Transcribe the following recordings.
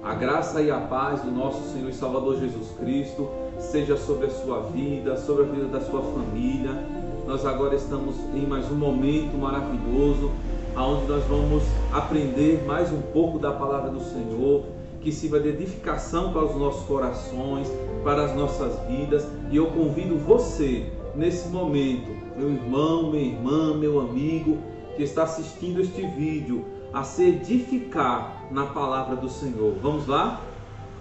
A graça e a paz do nosso Senhor e Salvador Jesus Cristo seja sobre a sua vida, sobre a vida da sua família. Nós agora estamos em mais um momento maravilhoso, onde nós vamos aprender mais um pouco da palavra do Senhor, que sirva de edificação para os nossos corações, para as nossas vidas. E eu convido você, nesse momento, meu irmão, minha irmã, meu amigo, que está assistindo este vídeo, a se edificar na palavra do Senhor. Vamos lá?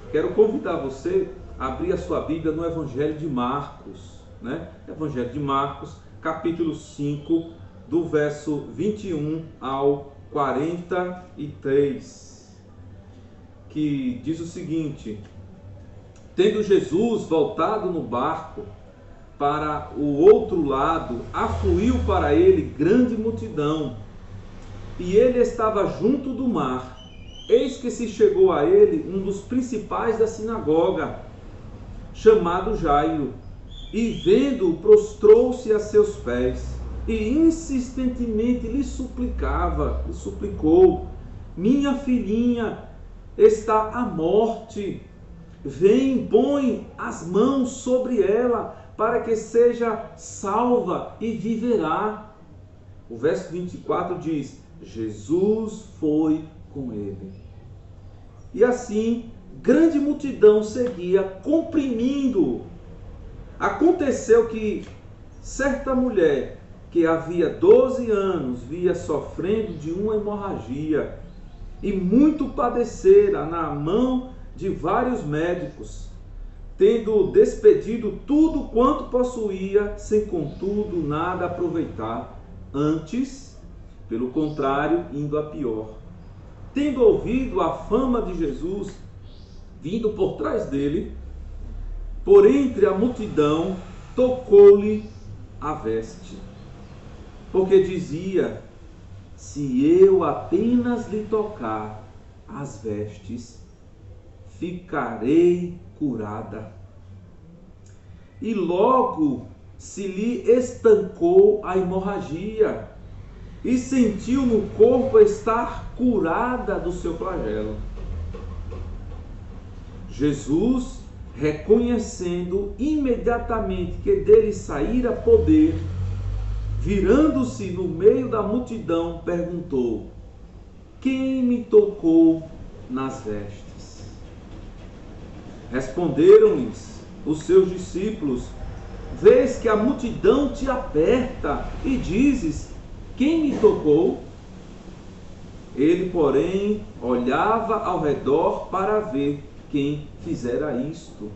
Quero convidar você a abrir a sua Bíblia no Evangelho de Marcos, Evangelho de Marcos, capítulo 5, do verso 21 ao 43, que diz o seguinte: tendo Jesus voltado no barco para o outro lado, afluiu para ele grande multidão, e ele estava junto do mar. Eis que se chegou a ele um dos principais da sinagoga, chamado Jairo, e vendo-o, prostrou-se a seus pés, e insistentemente lhe suplicou: minha filhinha está à morte, vem, põe as mãos sobre ela, para que seja salva e viverá. O verso 24 diz: Jesus foi com ele. E assim, grande multidão seguia, comprimindo-o. Aconteceu que certa mulher, que havia 12 anos via sofrendo de uma hemorragia, e muito padecera na mão de vários médicos, tendo despedido tudo quanto possuía, sem contudo nada aproveitar, antes, pelo contrário, indo a pior. Tendo ouvido a fama de Jesus, vindo por trás dele, por entre a multidão, tocou-lhe a veste, porque dizia: se eu apenas lhe tocar as vestes, ficarei curada. E logo se lhe estancou a hemorragia, e sentiu no corpo estar curada do seu flagelo. Jesus, reconhecendo imediatamente que dele saíra poder, virando-se no meio da multidão, perguntou: quem me tocou nas vestes? Responderam-lhes os seus discípulos: vês que a multidão te aperta e dizes: quem me tocou? Ele, porém, olhava ao redor para ver quem fizera isto.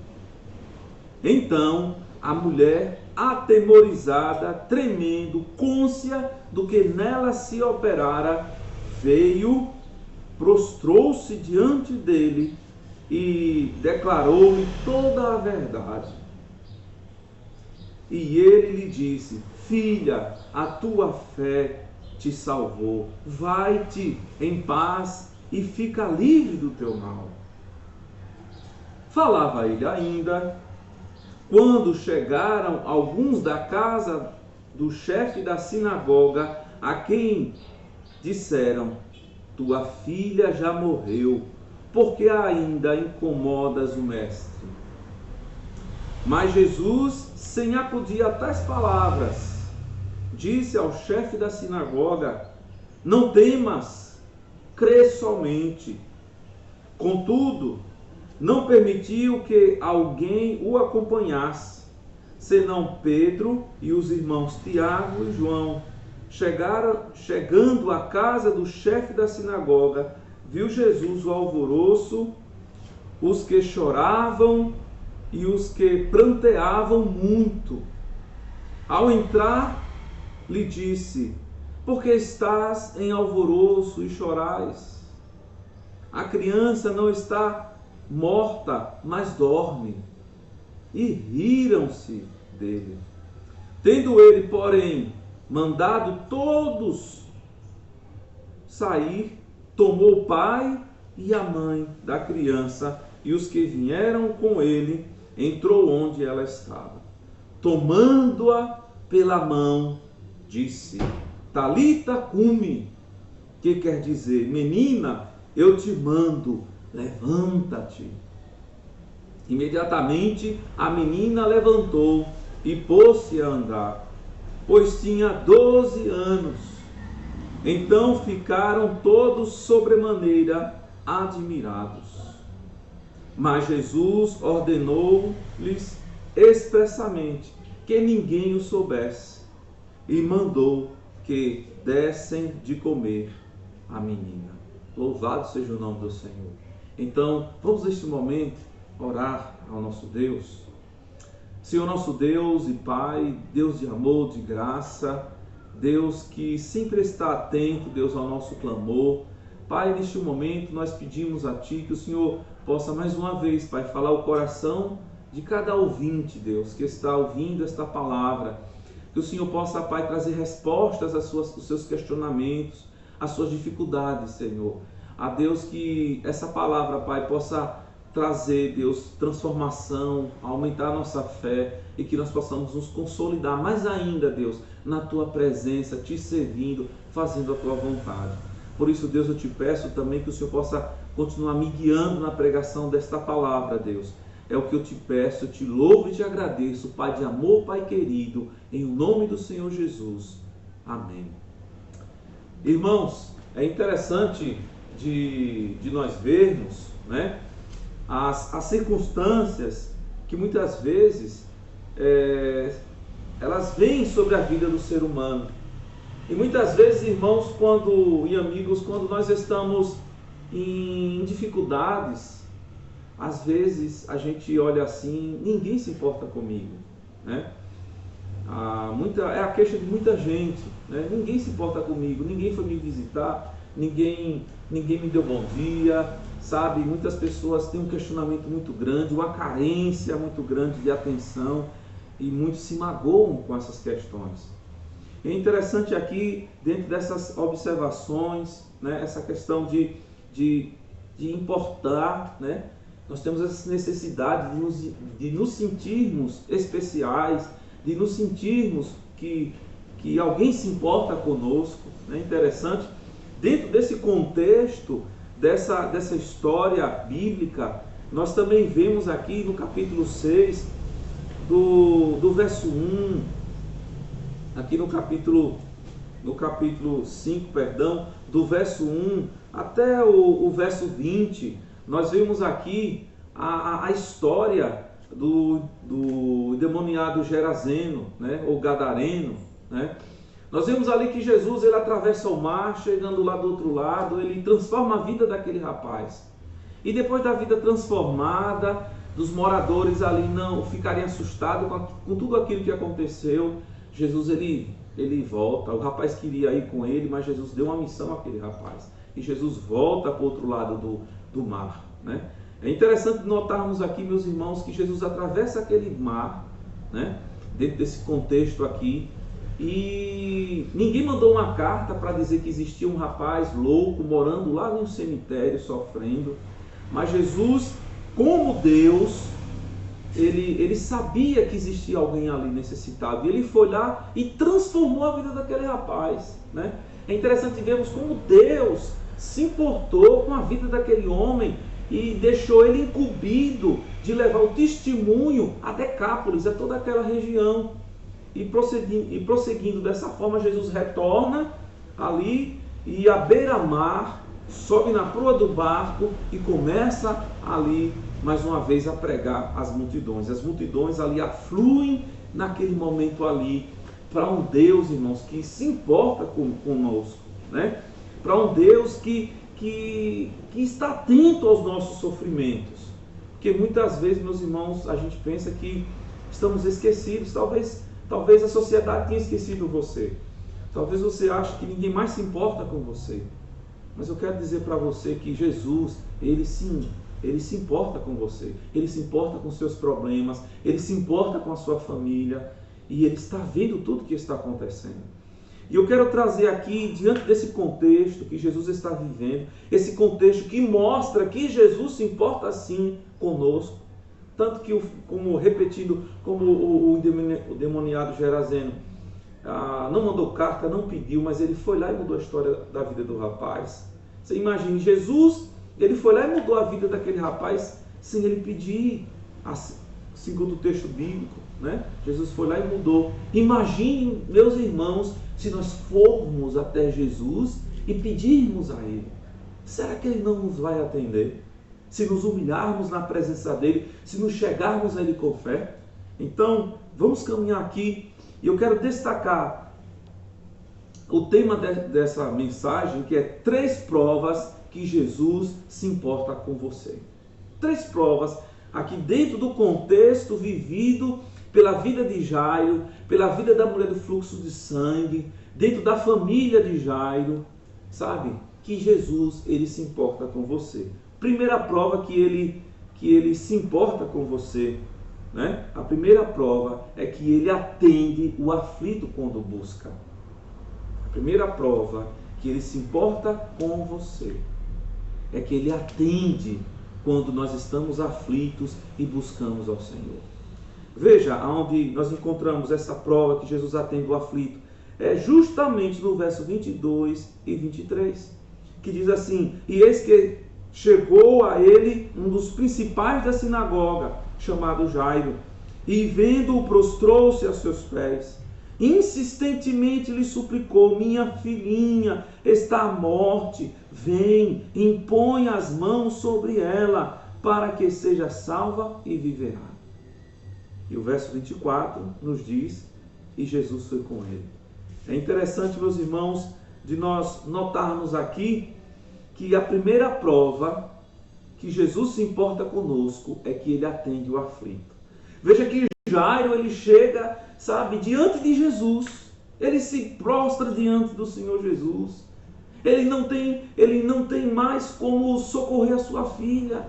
Então a mulher, atemorizada, tremendo, cônscia do que nela se operara, veio, prostrou-se diante dele e declarou-lhe toda a verdade. E ele lhe disse: filha, a tua fé te salvou, vai-te em paz e fica livre do teu mal. Falava ele ainda, quando chegaram alguns da casa do chefe da sinagoga, a quem disseram: tua filha já morreu, porque ainda incomodas o mestre? Mas Jesus, sem acudir a tais palavras, disse ao chefe da sinagoga: não temas, crê somente. Contudo, não permitiu que alguém o acompanhasse, senão Pedro e os irmãos Tiago e João. Chegando à casa do chefe da sinagoga, viu Jesus o alvoroço, os que choravam e os que pranteavam muito. Ao entrar, lhe disse: por que estás em alvoroço e chorais? A criança não está morta, mas dorme. E riram-se dele. Tendo ele, porém, mandado todos sair, tomou o pai e a mãe da criança e os que vieram com ele, entrou onde ela estava. Tomando-a pela mão, disse: Talita cumi, que quer dizer: menina, eu te mando, levanta-te. Imediatamente a menina levantou e pôs-se a andar, pois tinha 12 anos. Então ficaram todos sobremaneira admirados. Mas Jesus ordenou-lhes expressamente que ninguém o soubesse e mandou que dessem de comer à menina. Louvado seja o nome do Senhor. Então, vamos neste momento orar ao nosso Deus. Senhor nosso Deus e Pai, Deus de amor, de graça, Deus que sempre está atento, Deus, ao nosso clamor. Pai, neste momento nós pedimos a Ti que o Senhor possa mais uma vez, Pai, falar o coração de cada ouvinte, Deus, que está ouvindo esta palavra. Que o Senhor possa, Pai, trazer respostas aos seus questionamentos, às suas dificuldades, Senhor. A Deus, que essa palavra, Pai, possa trazer, Deus, transformação, aumentar a nossa fé e que nós possamos nos consolidar mais ainda, Deus, na Tua presença, Te servindo, fazendo a Tua vontade. Por isso, Deus, eu Te peço também que o Senhor possa continuar me guiando na pregação desta palavra, Deus. É o que eu Te peço, eu Te louvo e Te agradeço, Pai de amor, Pai querido, em nome do Senhor Jesus. Amém. Irmãos, é interessante de nós vermos, né, as circunstâncias que muitas vezes elas vêm sobre a vida do ser humano. E muitas vezes, irmãos e amigos, quando nós estamos em dificuldades, às vezes a gente olha assim, ninguém se importa comigo, né? É a queixa de muita gente, né? Ninguém se importa comigo, ninguém foi me visitar, ninguém me deu bom dia, sabe? Muitas pessoas têm um questionamento muito grande, uma carência muito grande de atenção e muitos se magoam com essas questões. É interessante aqui, dentro dessas observações, né, essa questão de importar, né? Nós temos essa necessidade de nos sentirmos especiais, de nos sentirmos que alguém se importa conosco. É interessante, dentro desse contexto, dessa história bíblica, nós também vemos aqui no capítulo 6, do verso 1, aqui no capítulo 5, perdão, do verso 1 até o verso 20, nós vemos aqui a história do endemoniado Geraseno, né, ou Gadareno, né? Nós vemos ali que Jesus, ele atravessa o mar, chegando lá do outro lado, ele transforma a vida daquele rapaz. E depois da vida transformada, dos moradores ali não ficariam assustados com tudo aquilo que aconteceu, Jesus ele volta. O rapaz queria ir com ele, mas Jesus deu uma missão àquele rapaz. E Jesus volta para o outro lado do mar, né? É interessante notarmos aqui, meus irmãos, que Jesus atravessa aquele mar, né, dentro desse contexto aqui, e ninguém mandou uma carta para dizer que existia um rapaz louco morando lá num cemitério sofrendo, mas Jesus, como Deus, ele sabia que existia alguém ali necessitado, e ele foi lá e transformou a vida daquele rapaz, né? É interessante vermos como Deus se importou com a vida daquele homem e deixou ele incumbido de levar o testemunho a Decápolis, a toda aquela região. E prosseguindo dessa forma, Jesus retorna ali e à beira-mar, sobe na proa do barco e começa ali mais uma vez a pregar às multidões. As multidões ali afluem naquele momento ali para um Deus, irmãos, que se importa conosco, né? Para um Deus que está atento aos nossos sofrimentos. Porque muitas vezes, meus irmãos, a gente pensa que estamos esquecidos. Talvez a sociedade tenha esquecido você. Talvez você ache que ninguém mais se importa com você. Mas eu quero dizer para você que Jesus, ele se importa com você. Ele se importa com seus problemas. Ele se importa com a sua família. E ele está vendo tudo o que está acontecendo. E eu quero trazer aqui, diante desse contexto que Jesus está vivendo, esse contexto que mostra que Jesus se importa sim conosco. Tanto que, como o demoniado Geraseno não mandou carta, não pediu, mas ele foi lá e mudou a história da vida do rapaz. Você imagine, Jesus Ele foi lá e mudou a vida daquele rapaz sem ele pedir, segundo o texto bíblico, né? Jesus foi lá e mudou. Imaginem, meus irmãos, se nós formos até Jesus e pedirmos a Ele. Será que Ele não nos vai atender? Se nos humilharmos na presença dEle, se nos chegarmos a Ele com fé? Então, vamos caminhar aqui e eu quero destacar o tema dessa mensagem, que é 3 provas que Jesus se importa com você. 3 provas aqui dentro do contexto vivido pela vida de Jairo, pela vida da mulher do fluxo de sangue, dentro da família de Jairo, sabe? Que Jesus, ele se importa com você. Primeira prova que ele se importa com você, né? A primeira prova é que ele atende o aflito quando busca. A primeira prova que ele se importa com você é que ele atende quando nós estamos aflitos e buscamos ao Senhor. Veja aonde nós encontramos essa prova que Jesus atende o aflito. É justamente no verso 22 e 23, que diz assim: e eis que chegou a ele um dos principais da sinagoga, chamado Jairo, e vendo-o prostrou-se a seus pés. Insistentemente lhe suplicou: minha filhinha está à morte, vem, impõe as mãos sobre ela, para que seja salva e viverá. E o verso 24 nos diz: e Jesus foi com ele. É interessante, meus irmãos, de nós notarmos aqui que a primeira prova que Jesus se importa conosco é que ele atende o aflito. Veja que Jairo, ele chega, sabe, diante de Jesus. Ele se prostra diante do Senhor Jesus. Ele não tem mais como socorrer a sua filha.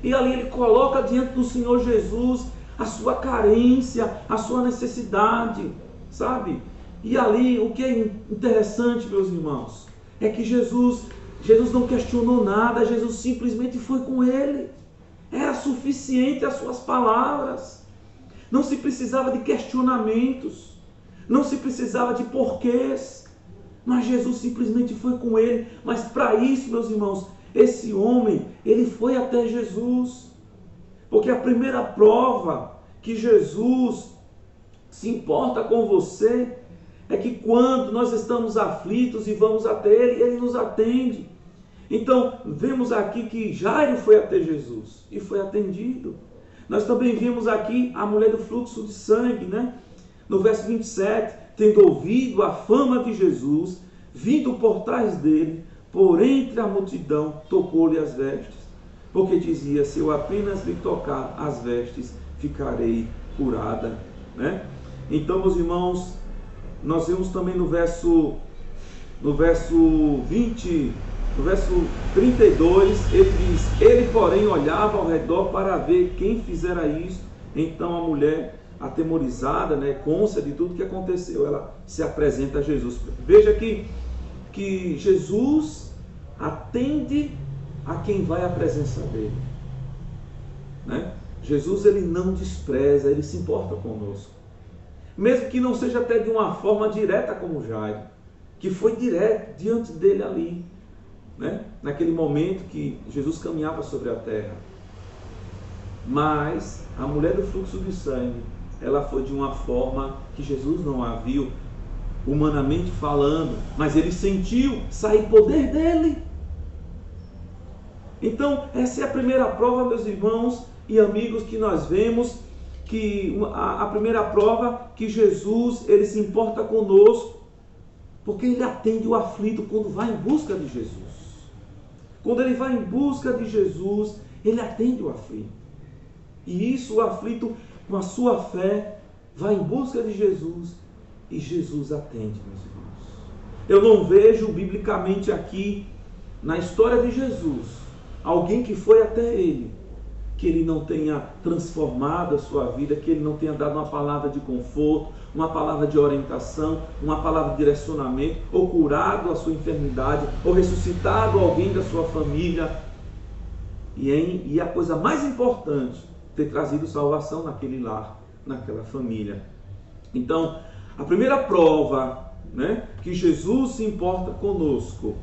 E ali ele coloca diante do Senhor Jesus a sua carência, a sua necessidade, sabe? E ali, o que é interessante, meus irmãos, é que Jesus não questionou nada, Jesus simplesmente foi com ele. Era suficiente as suas palavras. Não se precisava de questionamentos, não se precisava de porquês, mas Jesus simplesmente foi com ele. Mas para isso, meus irmãos, esse homem, ele foi até Jesus, porque a primeira prova que Jesus se importa com você é que quando nós estamos aflitos e vamos até ele, ele nos atende. Então, vemos aqui que Jairo foi até Jesus e foi atendido. Nós também vimos aqui a mulher do fluxo de sangue, né? No verso 27, tendo ouvido a fama de Jesus, vindo por trás dele, por entre a multidão, tocou-lhe as vestes, porque dizia: se eu apenas lhe tocar as vestes, ficarei curada, né? Então, meus irmãos, nós vemos também no verso 20, no verso 32, ele diz: ele, porém, olhava ao redor para ver quem fizera isto. Então a mulher, atemorizada, né, cônscia de tudo que aconteceu, ela se apresenta a Jesus. Veja que Jesus atende a quem vai à presença dele, né? Jesus, ele não despreza, ele se importa conosco. Mesmo que não seja até de uma forma direta como Jairo, que foi direto diante dele ali, né? Naquele momento que Jesus caminhava sobre a terra. Mas a mulher do fluxo de sangue, ela foi de uma forma que Jesus não a viu, humanamente falando, mas ele sentiu sair poder dele. Então, essa é a primeira prova, meus irmãos e amigos, que nós vemos, que a primeira prova que Jesus, ele se importa conosco, porque ele atende o aflito quando vai em busca de Jesus. Quando ele vai em busca de Jesus, ele atende o aflito. E isso, o aflito, com a sua fé, vai em busca de Jesus e Jesus atende, meus irmãos. Eu não vejo biblicamente aqui, na história de Jesus, alguém que foi até ele, que ele não tenha transformado a sua vida, que ele não tenha dado uma palavra de conforto, uma palavra de orientação, uma palavra de direcionamento, ou curado a sua enfermidade, ou ressuscitado alguém da sua família. E a coisa mais importante, ter trazido salvação naquele lar, naquela família. Então, a primeira prova, né, que Jesus se importa conosco,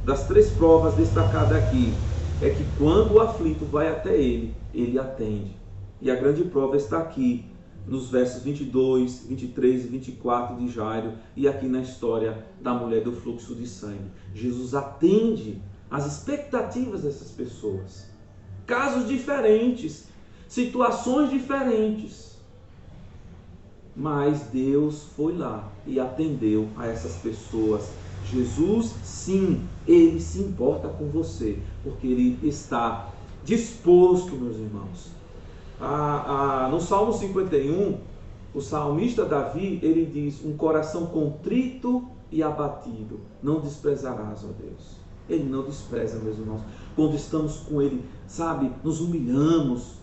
das 3 provas destacadas aqui, é que quando o aflito vai até ele, ele atende. E a grande prova está aqui, nos versos 22, 23 e 24 de Jairo, e aqui na história da mulher do fluxo de sangue. Jesus atende às expectativas dessas pessoas. Casos diferentes, situações diferentes. Mas Deus foi lá e atendeu a essas pessoas. Jesus, sim, Ele se importa com você, porque Ele está disposto, meus irmãos. No Salmo 51, o salmista Davi, ele diz: um coração contrito e abatido não desprezarás, ó Deus. Ele não despreza, meus irmãos. Quando estamos com Ele, sabe, nos humilhamos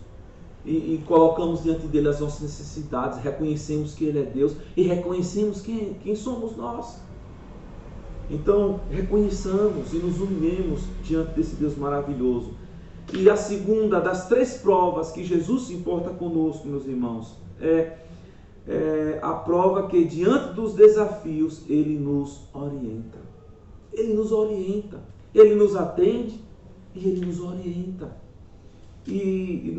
e colocamos diante dele as nossas necessidades, reconhecemos que Ele é Deus e reconhecemos quem somos nós. Então, reconheçamos e nos humilhemos diante desse Deus maravilhoso. E a segunda das 3 provas que Jesus se importa conosco, meus irmãos, é a prova que diante dos desafios Ele nos orienta. Ele nos orienta, Ele nos atende e Ele nos orienta. E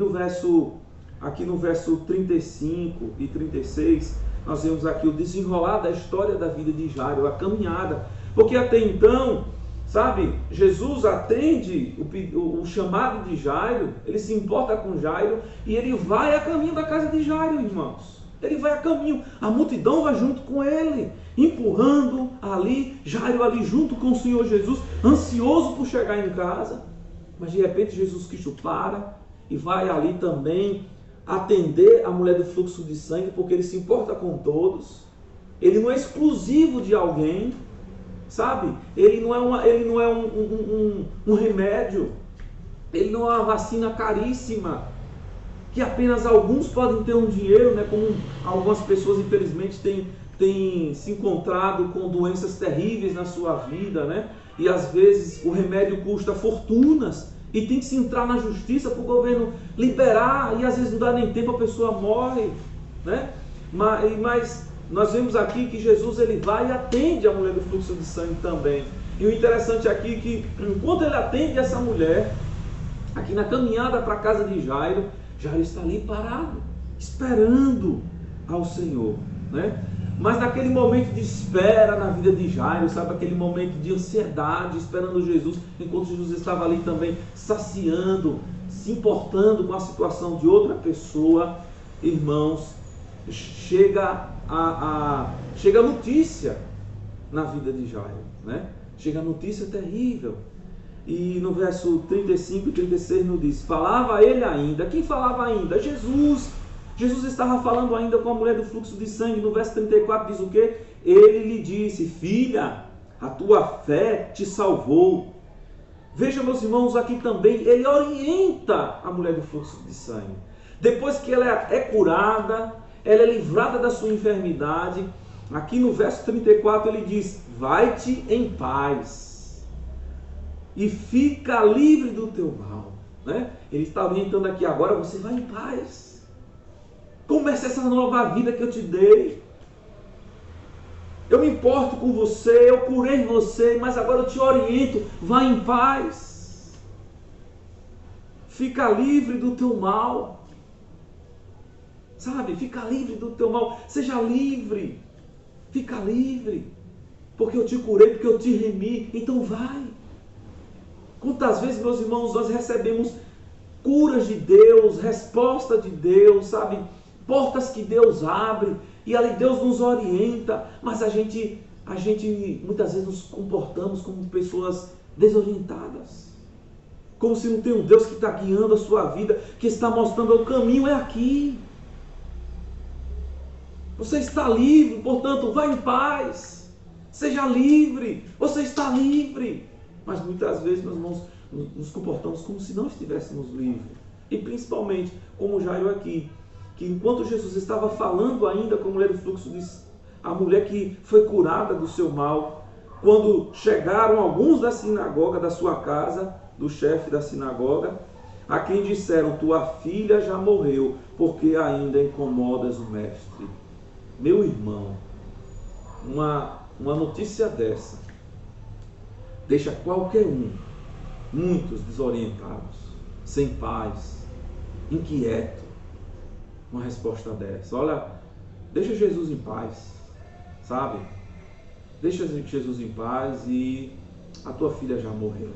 aqui no verso 35 e 36, nós vemos aqui o desenrolar da história da vida de Jairo, a caminhada. Porque até então, sabe, Jesus atende o chamado de Jairo, ele se importa com Jairo e ele vai a caminho da casa de Jairo, irmãos. Ele vai a caminho, a multidão vai junto com ele, empurrando ali, Jairo ali junto com o Senhor Jesus, ansioso por chegar em casa. Mas de repente Jesus Cristo para e vai ali também atender a mulher do fluxo de sangue, porque ele se importa com todos. Ele não é exclusivo de alguém, sabe? Ele não é um remédio, ele não é uma vacina caríssima, que apenas alguns podem ter um dinheiro, né? Como algumas pessoas infelizmente têm se encontrado com doenças terríveis na sua vida, né? E às vezes o remédio custa fortunas e tem que se entrar na justiça para o governo liberar, e às vezes não dá nem tempo, a pessoa morre, né? Mas nós vemos aqui que Jesus ele vai e atende a mulher do fluxo de sangue também. E o interessante aqui é que enquanto ele atende essa mulher, aqui na caminhada para a casa de Jairo, Jairo está ali parado, esperando ao Senhor, né? Mas naquele momento de espera na vida de Jairo, sabe, aquele momento de ansiedade, esperando Jesus, enquanto Jesus estava ali também saciando, se importando com a situação de outra pessoa, irmãos, chega a notícia na vida de Jairo, né? Chega a notícia terrível. E no verso 35 e 36 nos diz: falava ele ainda. Quem falava ainda? Jesus. Jesus estava falando ainda com a mulher do fluxo de sangue. No verso 34 diz o quê? Ele lhe disse: filha, a tua fé te salvou. Veja, meus irmãos, aqui também ele orienta a mulher do fluxo de sangue. Depois que ela é curada, ela é livrada da sua enfermidade, aqui no verso 34 ele diz: vai-te em paz e fica livre do teu mal, né? Ele está orientando aqui: agora você vai em paz, comece essa nova vida que eu te dei, eu me importo com você, eu curei você, mas agora eu te oriento, vai em paz, fica livre do teu mal, sabe, fica livre do teu mal, seja livre, fica livre, porque eu te curei, porque eu te remi, então vai. Quantas vezes, meus irmãos, nós recebemos curas de Deus, resposta de Deus, sabe, portas que Deus abre, e ali Deus nos orienta, mas a gente muitas vezes nos comportamos como pessoas desorientadas, como se não tem um Deus que está guiando a sua vida, que está mostrando o caminho, é aqui. Você está livre, portanto, vá em paz, seja livre, você está livre. Mas muitas vezes, meus irmãos, nos comportamos como se não estivéssemos livres. E principalmente, como Jairo aqui, que enquanto Jesus estava falando ainda com a mulher do fluxo, a mulher que foi curada do seu mal, quando chegaram alguns da sinagoga, da sua casa, do chefe da sinagoga, a quem disseram: tua filha já morreu, porque ainda incomodas o mestre. Meu irmão, uma notícia dessa deixa qualquer um, muitos desorientados, sem paz, inquieto, uma resposta dessa. Olha, deixa Jesus em paz, sabe? Deixa Jesus em paz e a tua filha já morreu.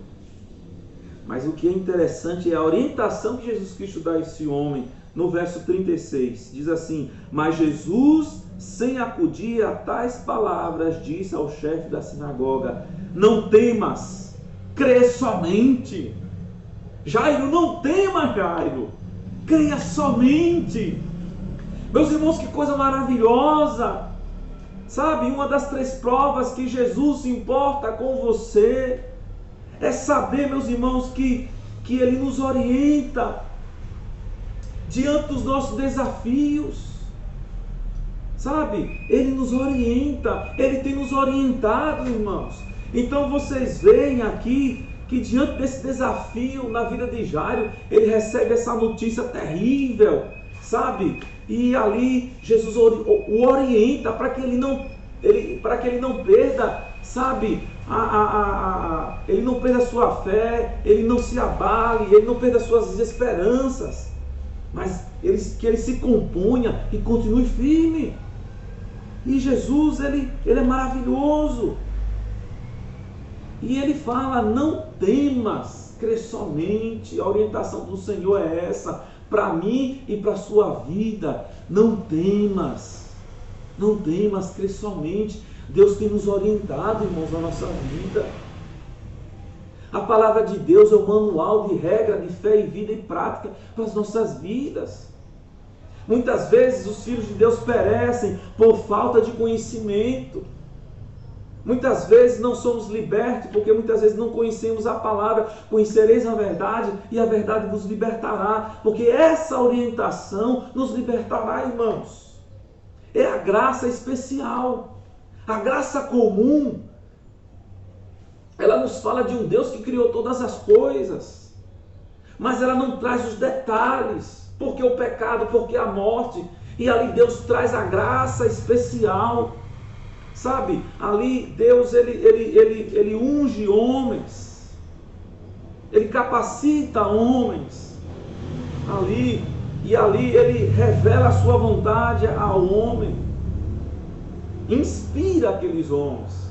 Mas o que é interessante é a orientação que Jesus Cristo dá a esse homem no verso 36. Diz assim: mas Jesus, sem acudir a tais palavras, disse ao chefe da sinagoga: não temas, crê somente. Jairo, não tema, Jairo, creia somente. Meus irmãos, que coisa maravilhosa. Sabe, uma das 3 provas que Jesus se importa com você é saber, meus irmãos, que Ele nos orienta diante dos nossos desafios. Sabe, Ele nos orienta, Ele tem nos orientado, irmãos. Então vocês veem aqui que diante desse desafio na vida de Jairo, ele recebe essa notícia terrível, sabe? E ali Jesus o orienta para que ele não perda, sabe? Ele não perda a sua fé, ele não se abale, ele não perda as suas esperanças, mas que ele se componha e continue firme. E Jesus, ele é maravilhoso. E ele fala: não temas, crê somente. A orientação do Senhor é essa, para mim e para a sua vida. Não temas, crê somente. Deus tem nos orientado, irmãos, na nossa vida. A palavra de Deus é o manual de regra, de fé e vida e prática para as nossas vidas. Muitas vezes os filhos de Deus perecem por falta de conhecimento. Muitas vezes não somos libertos porque muitas vezes não conhecemos a palavra. Conhecereis a verdade e a verdade vos libertará. Porque essa orientação nos libertará, irmãos. É a graça especial. A graça comum, ela nos fala de um Deus que criou todas as coisas. Mas ela não traz os detalhes. Porque o pecado, porque a morte. E ali Deus traz a graça especial. Sabe, ali Deus ele unge homens, Ele capacita homens, ali Ele revela a sua vontade ao homem, inspira aqueles homens,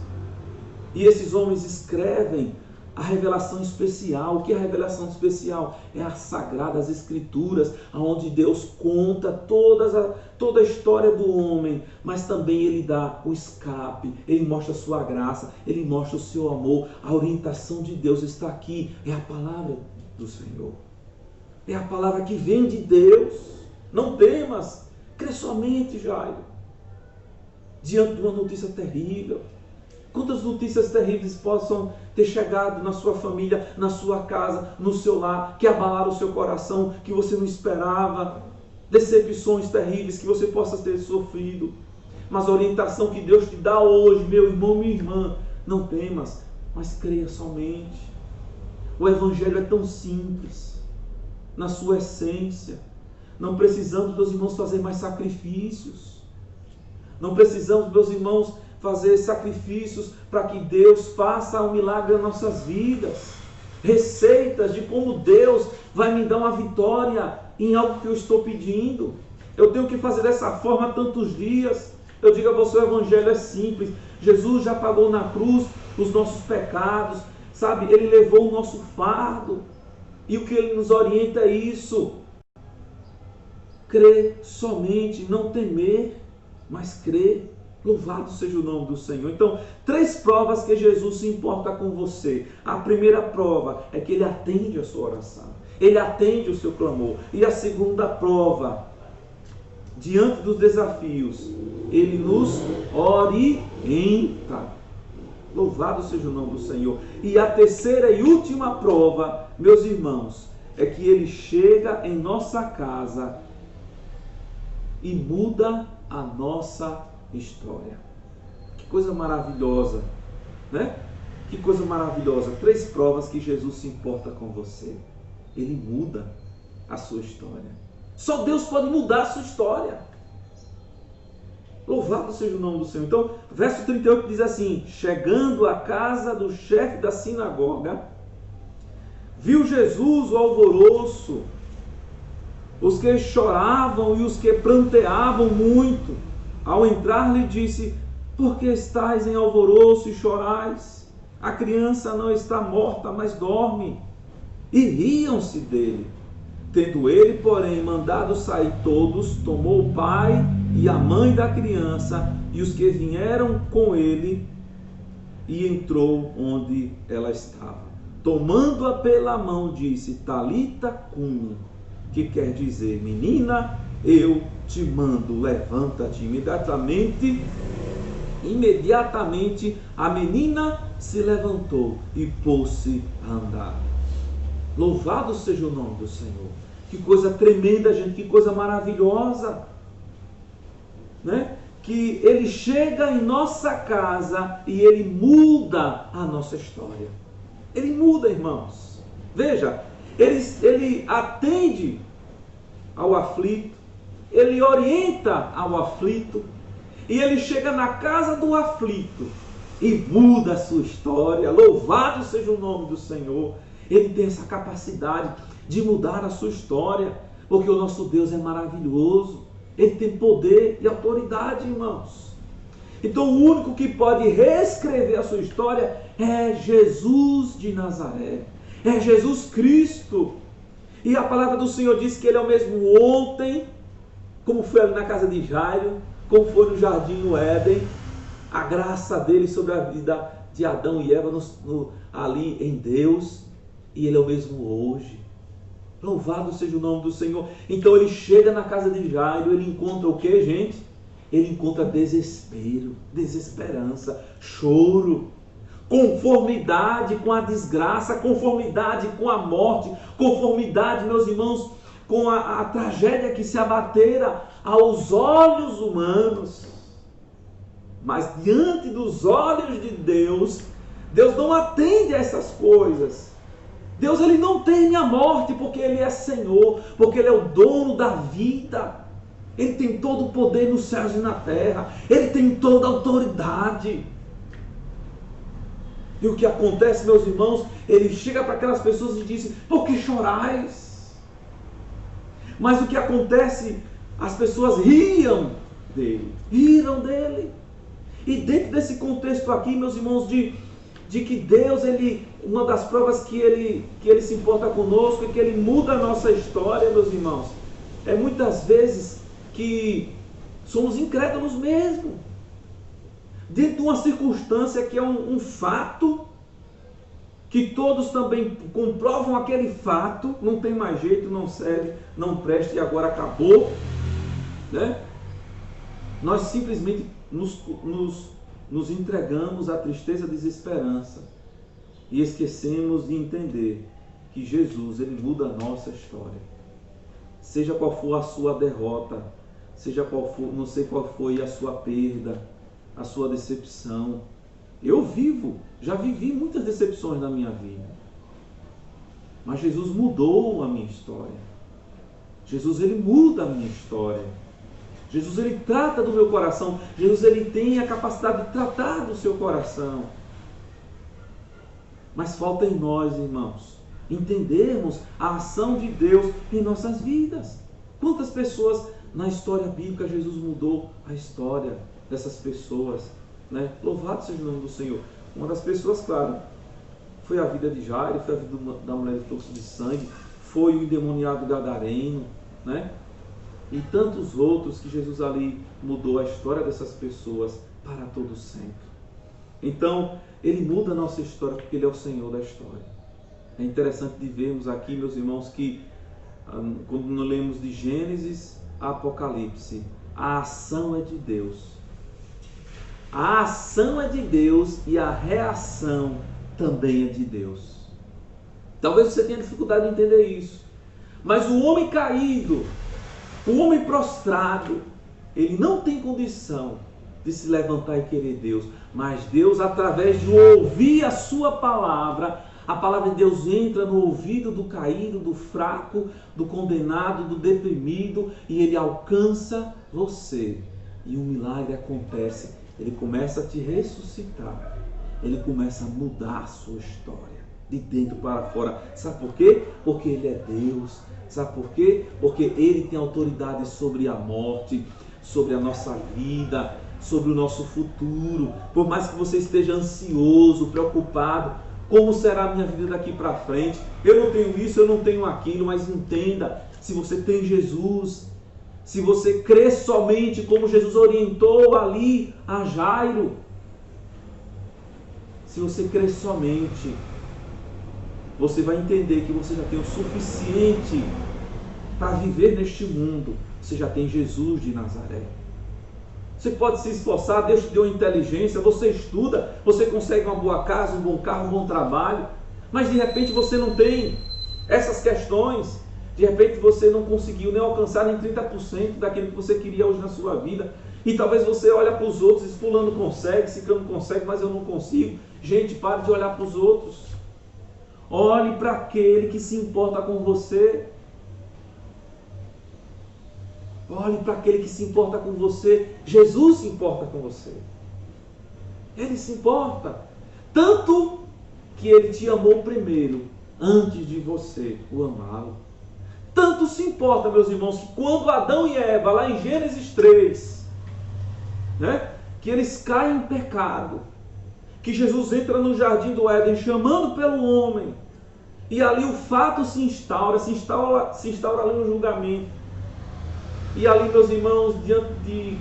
e esses homens escrevem a revelação especial. O que é a revelação especial? É as Sagradas Escrituras, onde Deus conta toda a história do homem, mas também Ele dá o escape, Ele mostra a sua graça, Ele mostra o seu amor. A orientação de Deus está aqui, é a palavra do Senhor, é a palavra que vem de Deus. Não temas, crê somente, Jairo, diante de uma notícia terrível. Quantas notícias terríveis possam ter chegado na sua família, na sua casa, no seu lar, que abalaram o seu coração, que você não esperava, decepções terríveis que você possa ter sofrido. Mas a orientação que Deus te dá hoje, meu irmão, minha irmã, não temas, mas creia somente. O Evangelho é tão simples, na sua essência. Não precisamos, meus irmãos, fazer mais sacrifícios. Não precisamos, meus irmãos, fazer sacrifícios para que Deus faça um milagre nas nossas vidas. Receitas de como Deus vai me dar uma vitória em algo que eu estou pedindo. Eu tenho que fazer dessa forma tantos dias. Eu digo a você, o Evangelho é simples. Jesus já pagou na cruz os nossos pecados, sabe? Ele levou o nosso fardo. E o que Ele nos orienta é isso. Crer somente, não temer, mas crer. Louvado seja o nome do Senhor. Então, 3 provas que Jesus se importa com você. A primeira prova é que Ele atende a sua oração. Ele atende o seu clamor. E a segunda prova, diante dos desafios, Ele nos orienta. Louvado seja o nome do Senhor. E a terceira e última prova, meus irmãos, é que Ele chega em nossa casa e muda a nossa história. Que coisa maravilhosa, né? Que coisa maravilhosa. 3 provas que Jesus se importa com você. Ele muda a sua história. Só Deus pode mudar a sua história. Louvado seja o nome do Senhor. Então, verso 38 diz assim: chegando à casa do chefe da sinagoga, viu Jesus o alvoroço, os que choravam e os que pranteavam muito. Ao entrar, lhe disse: por que estáis em alvoroço e chorais? A criança não está morta, mas dorme. E riam-se dele. Tendo ele, porém, mandado sair todos, tomou o pai e a mãe da criança e os que vieram com ele e entrou onde ela estava. Tomando-a pela mão, disse: Talita cumi, que quer dizer: menina, eu te mando, levanta-te. Imediatamente a menina se levantou e pôs-se a andar. Louvado seja o nome do Senhor. Que coisa tremenda, gente, que coisa maravilhosa, né? Que ele chega em nossa casa e ele muda a nossa história. Ele muda, irmãos. Veja, ele atende ao aflito, ele orienta ao aflito, e ele chega na casa do aflito e muda a sua história. Louvado seja o nome do Senhor. Ele tem essa capacidade de mudar a sua história, porque o nosso Deus é maravilhoso. Ele tem poder e autoridade, irmãos. Então o único que pode reescrever a sua história é Jesus de Nazaré. É Jesus Cristo. E a palavra do Senhor diz que Ele é o mesmo ontem, como foi ali na casa de Jairo, como foi no jardim no Éden. A graça dele sobre a vida de Adão e Eva ali em Deus. E Ele é o mesmo hoje. Louvado seja o nome do Senhor. Então ele chega na casa de Jairo, ele encontra o que, gente? Ele encontra desespero, desesperança, choro, conformidade com a desgraça, conformidade com a morte, conformidade, meus irmãos, com a tragédia que se abatera aos olhos humanos. Mas diante dos olhos de Deus, Deus não atende a essas coisas. Deus, ele não teme a morte, porque Ele é Senhor, porque Ele é o dono da vida. Ele tem todo o poder nos céus e na terra. Ele tem toda a autoridade. E o que acontece, meus irmãos, Ele chega para aquelas pessoas e diz: por que chorais? Mas o que acontece? As pessoas riam dele. E dentro desse contexto aqui, meus irmãos, de que Deus, uma das provas que ele se importa conosco e que Ele muda a nossa história, meus irmãos, é muitas vezes que somos incrédulos mesmo. Dentro de uma circunstância que é um fato, que todos também comprovam aquele fato, não tem mais jeito, não serve, não presta e agora acabou, né? Nós simplesmente nos entregamos à tristeza e desesperança e esquecemos de entender que Jesus, Ele muda a nossa história. Seja qual for a sua derrota, seja qual for, não sei qual foi a sua perda, a sua decepção. Eu já vivi muitas decepções na minha vida, mas Jesus mudou a minha história. Jesus, Ele muda a minha história. Jesus, Ele trata do meu coração. Jesus, Ele tem a capacidade de tratar do seu coração. Mas falta em nós, irmãos, entendermos a ação de Deus em nossas vidas. Quantas pessoas na história bíblica Jesus mudou a história dessas pessoas, né? Louvado seja o nome do Senhor. Uma das pessoas, claro, foi a vida de Jairo, foi a vida da mulher de fluxo de sangue, foi o endemoniado gadareno, né? E tantos outros que Jesus ali mudou a história dessas pessoas para todo sempre. Então, Ele muda a nossa história porque Ele é o Senhor da história. É interessante de vermos aqui, meus irmãos, que quando nós lemos de Gênesis a Apocalipse, a ação é de Deus. A ação é de Deus e a reação também é de Deus. Talvez você tenha dificuldade de entender isso. Mas o homem caído, o homem prostrado, ele não tem condição de se levantar e querer Deus. Mas Deus, através de ouvir a sua palavra, a palavra de Deus entra no ouvido do caído, do fraco, do condenado, do deprimido, e Ele alcança você E um milagre acontece. Ele começa a te ressuscitar. Ele começa a mudar a sua história, de dentro para fora. Sabe por quê? Porque Ele é Deus. Sabe por quê? Porque Ele tem autoridade sobre a morte, sobre a nossa vida, sobre o nosso futuro. Por mais que você esteja ansioso, preocupado, como será a minha vida daqui para frente? Eu não tenho isso, eu não tenho aquilo, mas entenda, se você tem Jesus, se você crê somente como Jesus orientou ali a Jairo, se você crê somente, você vai entender que você já tem o suficiente para viver neste mundo. Você já tem Jesus de Nazaré. Você pode se esforçar, Deus te deu inteligência, você estuda, você consegue uma boa casa, um bom carro, um bom trabalho, mas de repente você não tem essas questões, de repente você não conseguiu nem alcançar nem 30% daquilo que você queria hoje na sua vida, e talvez você olhe para os outros e diz, fulano consegue, ciclano consegue, mas eu não consigo. Gente, pare de olhar para os outros, olhe para aquele que se importa com você. Olhe para aquele que se importa com você. Jesus se importa com você. Ele se importa. Tanto que Ele te amou primeiro, antes de você o amá-lo. Tanto se importa, meus irmãos, que quando Adão e Eva, lá em Gênesis 3, que eles caem em pecado, que Jesus entra no jardim do Éden chamando pelo homem, e ali o fato se instaura ali um julgamento. E ali, meus irmãos, diante de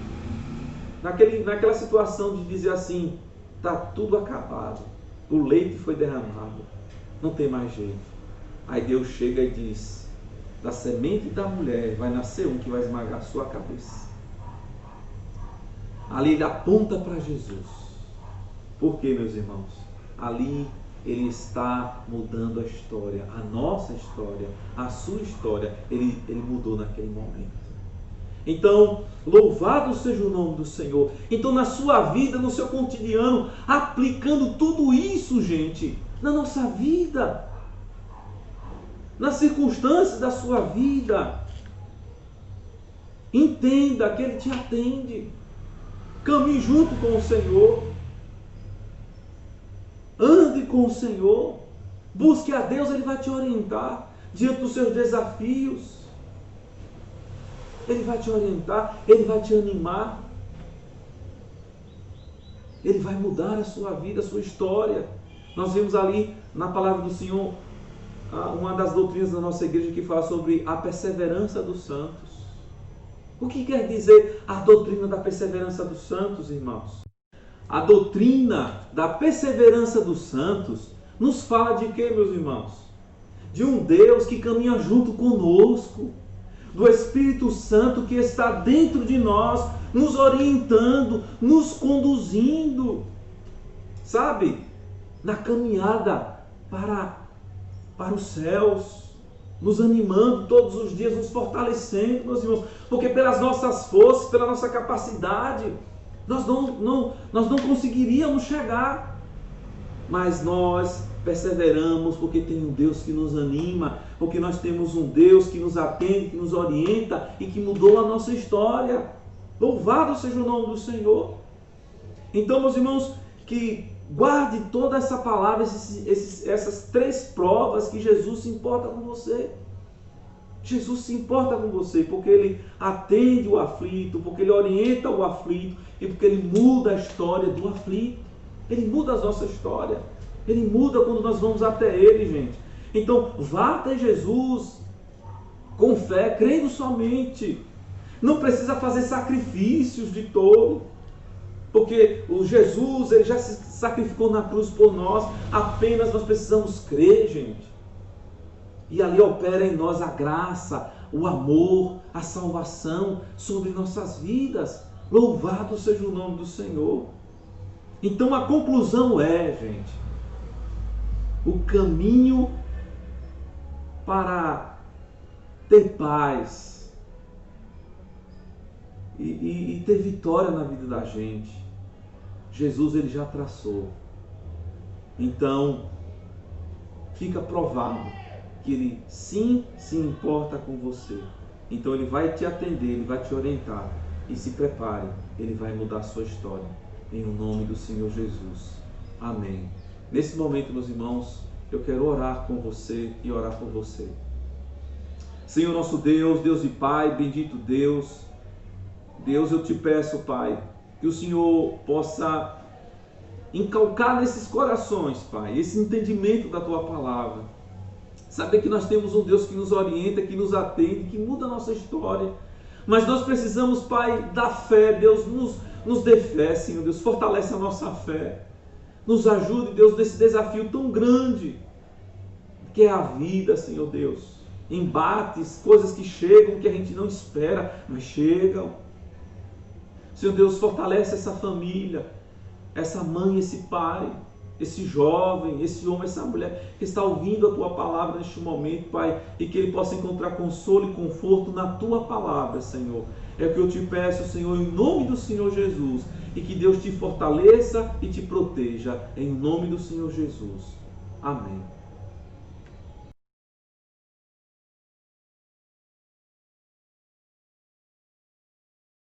naquela situação de dizer assim, está tudo acabado, o leite foi derramado, não tem mais jeito. Aí Deus chega e diz, da semente da mulher vai nascer um que vai esmagar a sua cabeça. Ali ele aponta para Jesus. Por quê, meus irmãos? Ali Ele está mudando a história, a nossa história, a sua história. Ele mudou naquele momento. Então, louvado seja o nome do Senhor. Então, na sua vida, no seu cotidiano, aplicando tudo isso, gente, na nossa vida, nas circunstâncias da sua vida, entenda que Ele te atende. Caminhe junto com o Senhor. Ande com o Senhor. Busque a Deus, Ele vai te orientar diante dos seus desafios. Ele vai te orientar, Ele vai te animar. Ele vai mudar a sua vida, a sua história. Nós vimos ali na palavra do Senhor uma das doutrinas da nossa igreja que fala sobre a perseverança dos santos. O que quer dizer a doutrina da perseverança dos santos, irmãos? A doutrina da perseverança dos santos nos fala de quê, meus irmãos? De um Deus que caminha junto conosco, do Espírito Santo que está dentro de nós, nos orientando, nos conduzindo, sabe? Na caminhada para os céus, nos animando todos os dias, nos fortalecendo, meus irmãos, porque pelas nossas forças, pela nossa capacidade, nós não conseguiríamos chegar, mas nós perseveramos porque tem um Deus que nos anima, porque nós temos um Deus que nos atende, que nos orienta e que mudou a nossa história. Louvado seja o nome do Senhor. Então, meus irmãos, que guarde toda essa palavra, essas três provas que Jesus se importa com você. Jesus se importa com você porque Ele atende o aflito, porque Ele orienta o aflito e porque Ele muda a história do aflito. Ele muda a nossa história. Ele muda quando nós vamos até Ele, gente. Então, vá até Jesus com fé, crendo somente. Não precisa fazer sacrifícios de todo, porque o Jesus, Ele já se sacrificou na cruz por nós. Apenas nós precisamos crer, gente. E ali opera em nós a graça, o amor, a salvação sobre nossas vidas. Louvado seja o nome do Senhor. Então a conclusão é, gente, o caminho para ter paz e ter vitória na vida da gente, Jesus Ele já traçou. Então fica provado que Ele sim se importa com você. Então Ele vai te atender, Ele vai te orientar. E se prepare, Ele vai mudar a sua história. Em nome do Senhor Jesus. Amém. Nesse momento, meus irmãos, eu quero orar com você e orar por você. Senhor nosso Deus, Deus e Pai, bendito Deus. Deus, eu te peço, Pai, que o Senhor possa incalcar nesses corações, Pai, esse entendimento da Tua palavra. Saber que nós temos um Deus que nos orienta, que nos atende, que muda a nossa história. Mas nós precisamos, Pai, da fé. Deus, nos dê fé, Senhor Deus, fortalece a nossa fé. Nos ajude, Deus, nesse desafio tão grande que é a vida, Senhor Deus. Embates, coisas que chegam, que a gente não espera, mas chegam. Senhor Deus, fortalece essa família, essa mãe, esse pai, esse jovem, esse homem, essa mulher que está ouvindo a Tua palavra neste momento, Pai, e que ele possa encontrar consolo e conforto na Tua palavra, Senhor. É o que eu te peço, Senhor, em nome do Senhor Jesus, e que Deus te fortaleça e te proteja, em nome do Senhor Jesus. Amém.